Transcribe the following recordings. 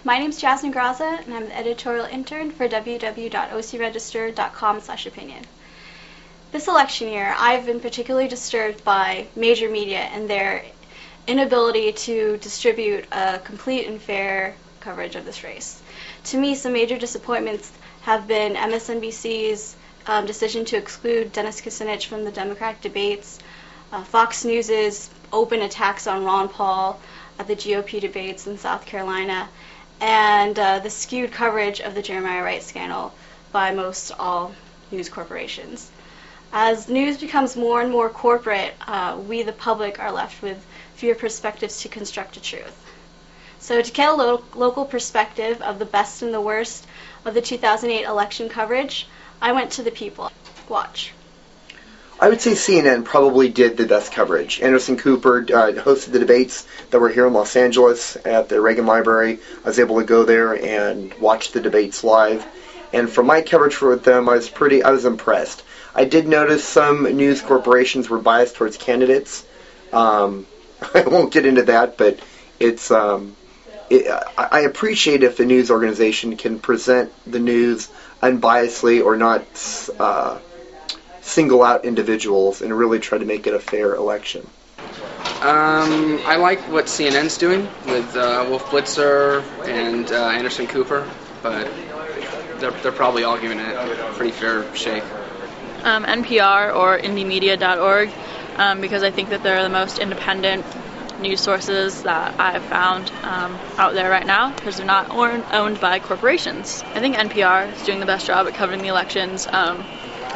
My name is Jazmine Graza, and I'm the editorial intern for www.ocregister.com/opinion. This election year, I've been particularly disturbed by major media and their inability to distribute a complete and fair coverage of this race. To me, some major disappointments have been MSNBC's decision to exclude Dennis Kucinich from the Democratic debates, Fox News's open attacks on Ron Paul at the GOP debates in South Carolina, and the skewed coverage of the Jeremiah Wright scandal by most all news corporations. As news becomes more and more corporate, we, the public, are left with fewer perspectives to construct a truth. So to get a local perspective of the best and the worst of the 2008 election coverage, I went to the people. Watch. I would say CNN probably did the best coverage. Anderson Cooper hosted the debates that were here in Los Angeles at the Reagan Library. I was able to go there and watch the debates live. And from my coverage with them, I was impressed. I did notice some news corporations were biased towards candidates. I won't get into that, but I appreciate if a news organization can present the news unbiasedly or not single out individuals and really try to make it a fair election. I like what CNN's doing with Wolf Blitzer and Anderson Cooper, but they're probably all giving it a pretty fair shake. NPR or indiemedia.org, because I think that they're the most independent news sources that I've found out there right now, because they're not owned by corporations. I think NPR is doing the best job at covering the elections.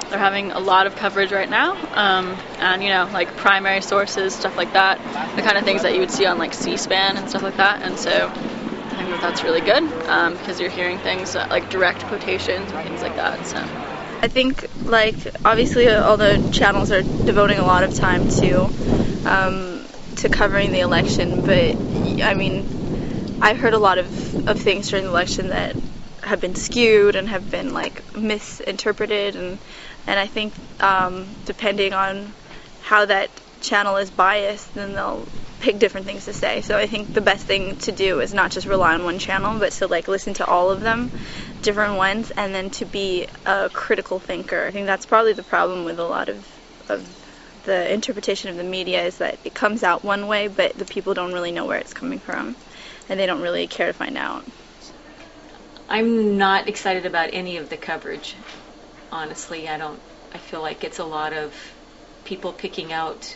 They're having a lot of coverage right now, and like primary sources, stuff like that, the kind of things that you would see on like C-SPAN and stuff like that. And so I think that that's really good, because you're hearing things like direct quotations and things like that. So I think, like, obviously all the channels are devoting a lot of time to covering the election, but I mean, I've heard a lot of things during the election that have been skewed and have been like misinterpreted, and I think depending on how that channel is biased, then they'll pick different things to say. So I think the best thing to do is not just rely on one channel, but to like listen to all of them, different ones, and then to be a critical thinker. I think that's probably the problem with a lot of the interpretation of the media, is that it comes out one way, but the people don't really know where it's coming from, and they don't really care to find out. I'm not excited about any of the coverage. Honestly, I feel like it's a lot of people picking out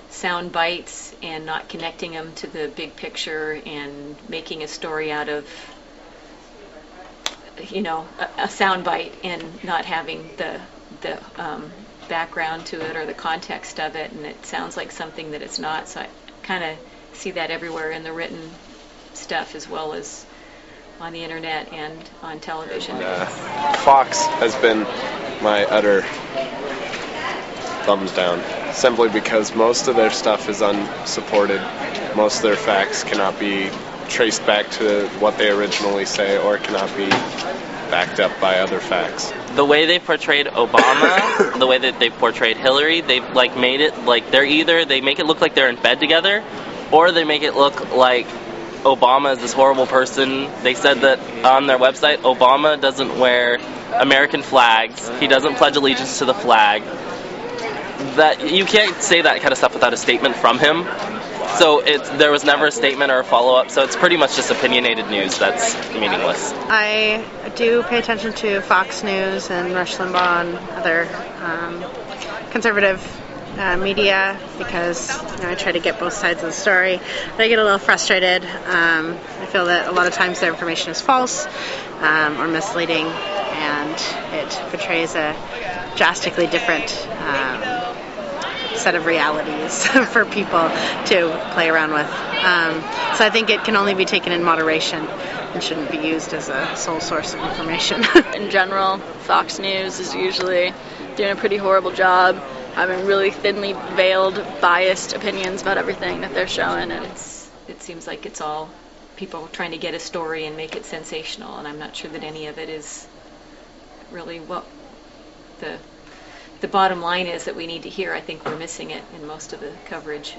sound bites and not connecting them to the big picture and making a story out of, a sound bite and not having the background to it or the context of it, and it sounds like something that it's not. So I kind of see that everywhere in the written stuff as well as on the internet and on television. Fox has been my utter thumbs down, simply because most of their stuff is unsupported. Most of their facts cannot be traced back to what they originally say, or cannot be backed up by other facts. The way they portrayed Obama, the way that they portrayed Hillary, they've like made it like they make it look like they're in bed together, or they make it look like Obama is this horrible person. They said that on their website, Obama doesn't wear American flags. He doesn't pledge allegiance to the flag. That you can't say that kind of stuff without a statement from him. So there was never a statement or a follow-up. So it's pretty much just opinionated news that's meaningless. I do pay attention to Fox News and Rush Limbaugh and other conservative media, because I try to get both sides of the story, but I get a little frustrated. I feel that a lot of times their information is false or misleading, and it portrays a drastically different set of realities for people to play around with. So I think it can only be taken in moderation and shouldn't be used as a sole source of information. In general, Fox News is usually doing a pretty horrible job having really thinly veiled, biased opinions about everything that they're showing. And it seems like it's all people trying to get a story and make it sensational, and I'm not sure that any of it is really what the bottom line is that we need to hear. I think we're missing it in most of the coverage.